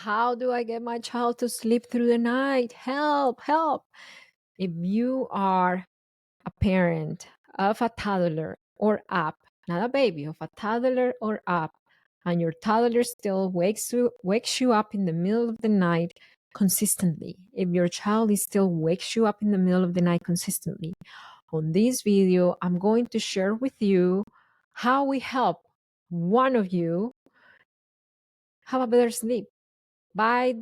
How do I get my child to sleep through the night? Help, help. If you are a parent of a toddler or up, not a baby, of a toddler or up, and your toddler still wakes you up in the middle of the night consistently, if your child is still wakes you up in the middle of the night consistently, on this video, I'm going to share with you how we help one of you have a better sleep by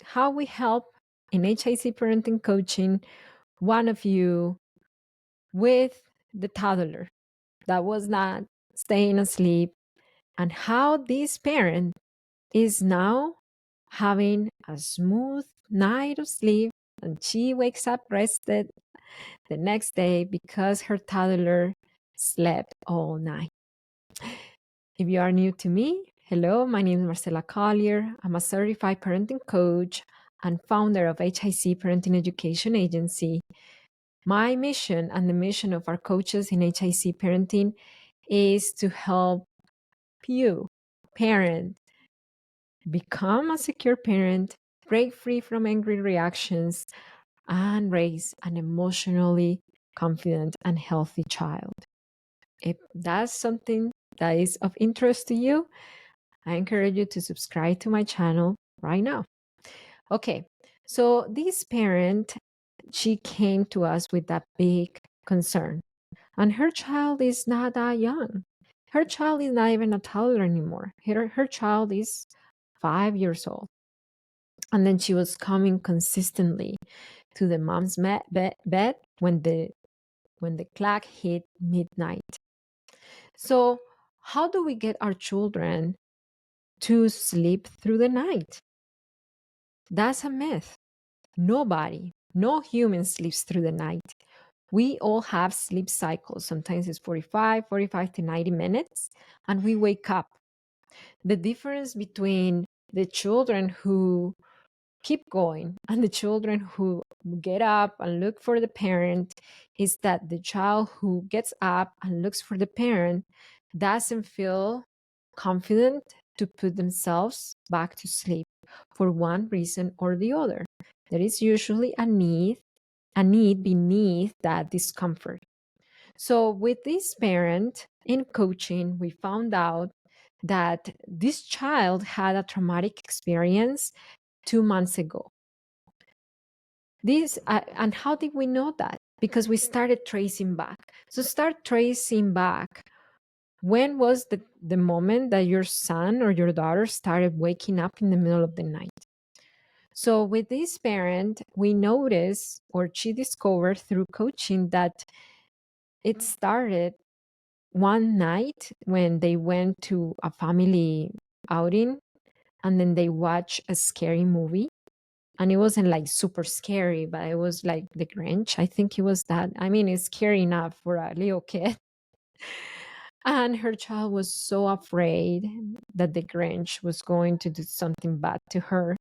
how we help in HIC Parenting Coaching one of you with the toddler that was not staying asleep, and how this parent is now having a smooth night of sleep, and she wakes up rested the next day because her toddler slept all night. If you are new to me, hello, my name is Marcela Collier. I'm a certified parenting coach and founder of HIC Parenting Education Agency. My mission and the mission of our coaches in HIC Parenting is to help you, parent, become a secure parent, break free from angry reactions, and raise an emotionally confident and healthy child. If that's something that is of interest to you, I encourage you to subscribe to my channel right now. Okay, so this parent, she came to us with that big concern, and her child is not that young. Her child is not even a toddler anymore. Her child is 5 years old. And then she was coming consistently to the mom's bed when the clock hit midnight. So how do we get our children to sleep through the night? That's a myth. Nobody, no human sleeps through the night. We all have sleep cycles. Sometimes it's 45 to 90 minutes, and we wake up. The difference between the children who keep going and the children who get up and look for the parent is that the child who gets up and looks for the parent doesn't feel confident to put themselves back to sleep for one reason or the other. There is usually a need beneath that discomfort. So with this parent in coaching, we found out that this child had a traumatic experience 2 months ago. And how did we know that? Because we started tracing back. So start tracing back. When was the moment that your son or your daughter started waking up in the middle of the night? So with this parent, we noticed, or she discovered through coaching, that it started one night when they went to a family outing, and then they watched a scary movie. And it wasn't like super scary, but it was like The Grinch. I think it was that. I mean, it's scary enough for a little kid. And her child was so afraid that the Grinch was going to do something bad to her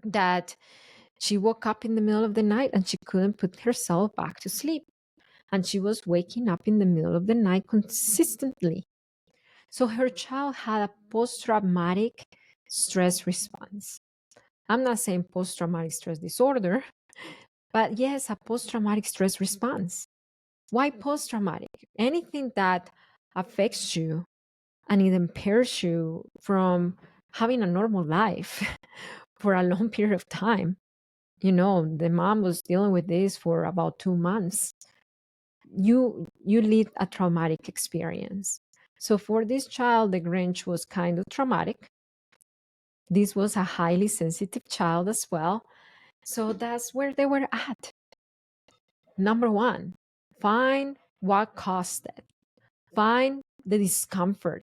that she woke up in the middle of the night and she couldn't put herself back to sleep. And she was waking up in the middle of the night consistently. So her child had a post-traumatic stress response. I'm not saying post-traumatic stress disorder, but yes, a post-traumatic stress response. Why post-traumatic? Anything that affects you and it impairs you from having a normal life for a long period of time. You know, the mom was dealing with this for about 2 months. You lead a traumatic experience. So for this child, the Grinch was kind of traumatic. This was a highly sensitive child as well. So that's where they were at. Number one, find what caused it. Find the discomfort.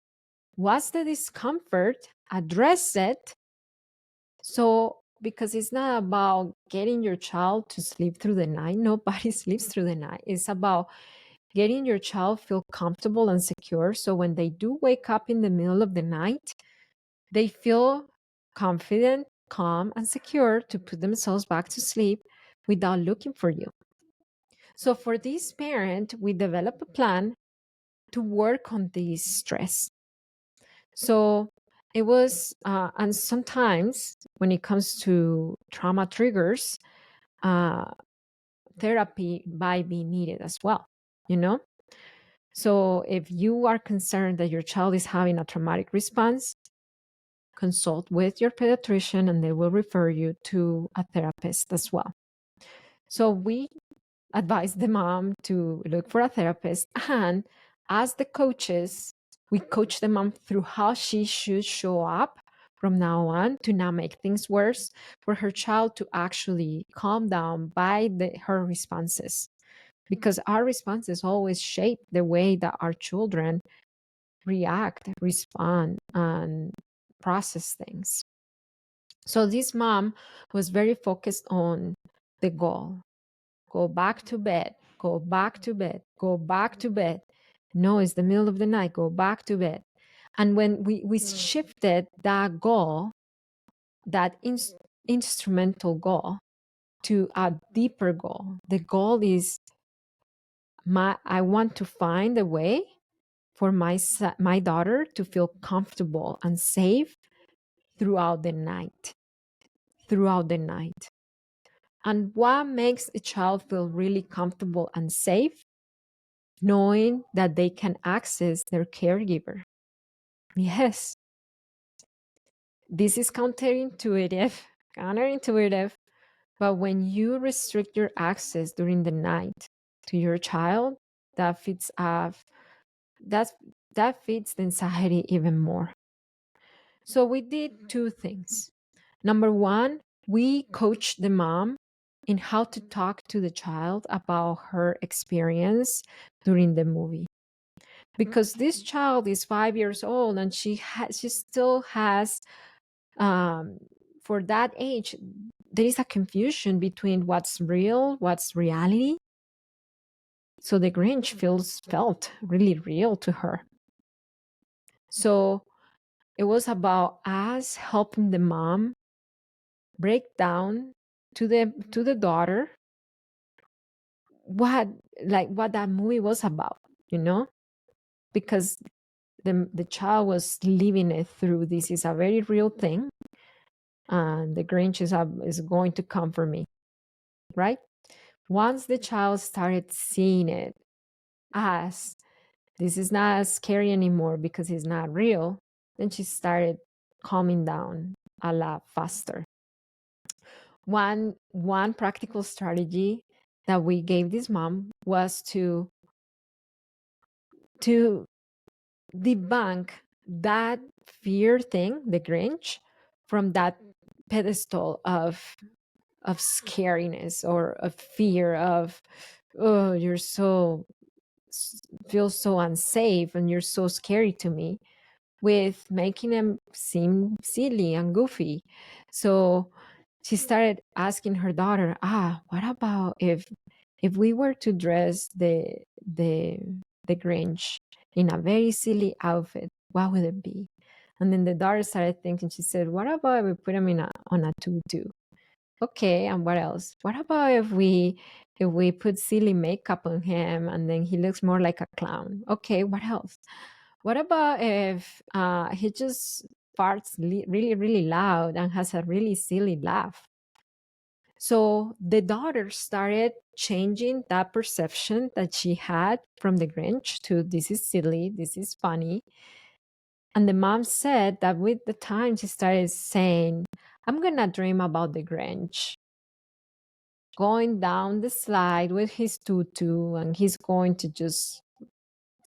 What's the discomfort? Address it. So, because it's not about getting your child to sleep through the night. Nobody sleeps through the night. It's about getting your child feel comfortable and secure. So when they do wake up in the middle of the night, they feel confident, calm, and secure to put themselves back to sleep without looking for you. So for this parent, we develop a plan to work on this stress. So it was, and sometimes when it comes to trauma triggers, uh, therapy might be needed as well, you know? So if you are concerned that your child is having a traumatic response, consult with your pediatrician and they will refer you to a therapist as well. So we advise the mom to look for a therapist, and as the coaches, we coach the mom through how she should show up from now on to not make things worse, for her child to actually calm down by her responses. Because our responses always shape the way that our children react, respond, and process things. So this mom was very focused on the goal. Go back to bed, go back to bed, go back to bed. No, it's the middle of the night, go back to bed. And when we shifted that goal, that instrumental goal, to a deeper goal, the goal is I want to find a way for my daughter to feel comfortable and safe throughout the night. Throughout the night. And what makes a child feel really comfortable and safe? Knowing that they can access their caregiver. Yes, this is counterintuitive, but when you restrict your access during the night to your child, that feeds off that feeds the anxiety even more. So we did two things. Number one, we coached the mom in how to talk to the child about her experience during the movie. Because this child is 5 years old and she still has, for that age, there is a confusion between what's real, what's reality. So the Grinch felt really real to her. So it was about us helping the mom break down to the daughter what that movie was about, because the child was living it through. This is a very real thing, and the Grinch is going to come for me, right? Once the child started seeing it as this is not as scary anymore because it's not real, then she started calming down a lot faster. One practical strategy that we gave this mom was to debunk that fear thing, the Grinch, from that pedestal of scariness or of fear of, oh, you're so feel so unsafe and you're so scary to me, with making them seem silly and goofy. So she started asking her daughter, what about if we were to dress the Grinch in a very silly outfit, what would it be? And then the daughter started thinking, she said, what about if we put him on a tutu? Okay, and what else? What about if we put silly makeup on him and then he looks more like a clown? Okay, what else? What about if he just farts really, really loud and has a really silly laugh? So the daughter started changing that perception that she had from the Grinch to this is silly, this is funny. And the mom said that with the time she started saying, I'm going to dream about the Grinch going down the slide with his tutu and he's going to just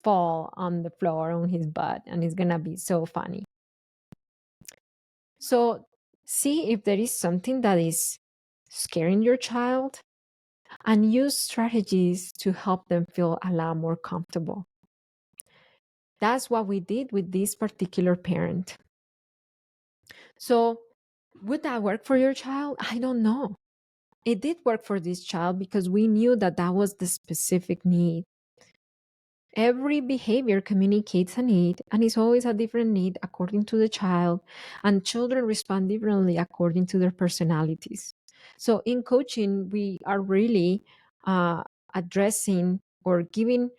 fall on the floor on his butt and it's going to be so funny. So see if there is something that is scaring your child and use strategies to help them feel a lot more comfortable. That's what we did with this particular parent. So would that work for your child? I don't know. It did work for this child because we knew that that was the specific need. Every behavior communicates a need, and it's always a different need according to the child, and children respond differently according to their personalities. So in coaching, we are really addressing or giving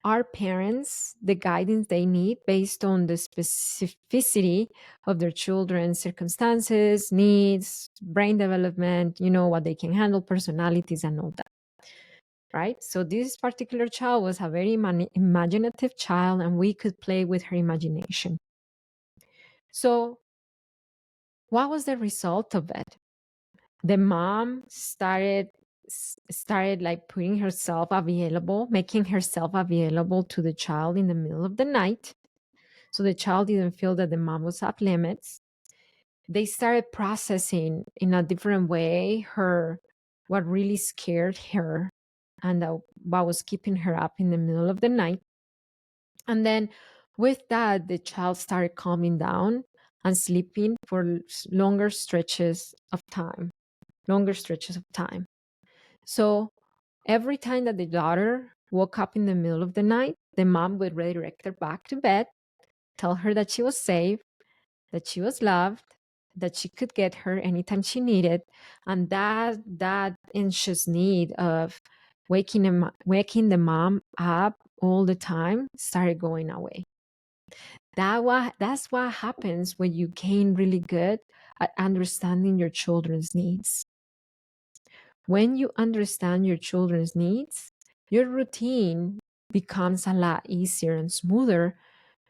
our parents the guidance they need based on the specificity of their children's circumstances, needs, brain development, what they can handle, personalities, and all that, right? So this particular child was a very imaginative child, and we could play with her imagination. So what was the result of it? The mom started like putting herself available, making herself available to the child in the middle of the night. So the child didn't feel that the mom was off limits. They started processing in a different way what really scared her and what was keeping her up in the middle of the night. And then with that, the child started calming down and sleeping for longer stretches of time. So every time that the daughter woke up in the middle of the night, the mom would redirect her back to bed, tell her that she was safe, that she was loved, that she could get her anytime she needed, and that anxious need of waking the mom up all the time started going away. That's what happens when you gain really good at understanding your children's needs. When you understand your children's needs, your routine becomes a lot easier and smoother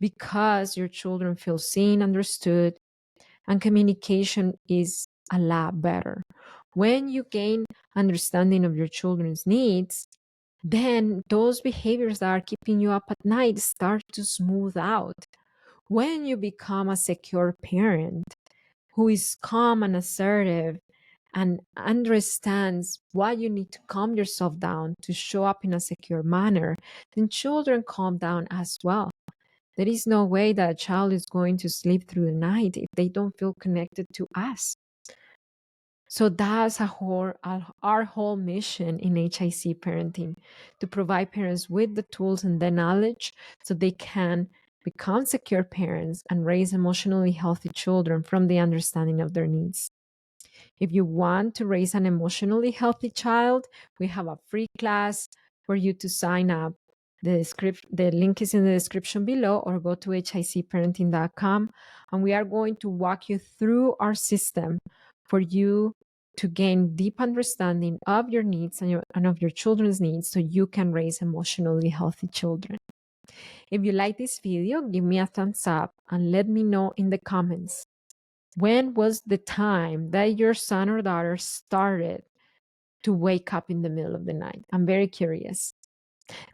because your children feel seen, understood, and communication is a lot better. When you gain understanding of your children's needs, then those behaviors that are keeping you up at night start to smooth out. When you become a secure parent who is calm and assertive and understands why you need to calm yourself down to show up in a secure manner, then children calm down as well. There is no way that a child is going to sleep through the night if they don't feel connected to us. So that's our whole mission in HIC parenting, to provide parents with the tools and the knowledge so they can become secure parents and raise emotionally healthy children from the understanding of their needs. If you want to raise an emotionally healthy child, we have a free class for you to sign up. The link is in the description below, or go to hicparenting.com, and we are going to walk you through our system for you to gain deep understanding of your needs and of your children's needs so you can raise emotionally healthy children. If you like this video, give me a thumbs up and let me know in the comments, when was the time that your son or daughter started to wake up in the middle of the night? I'm very curious.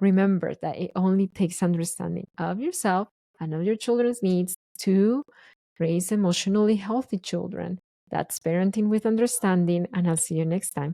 Remember that it only takes understanding of yourself and of your children's needs to raise emotionally healthy children. That's parenting with understanding, and I'll see you next time.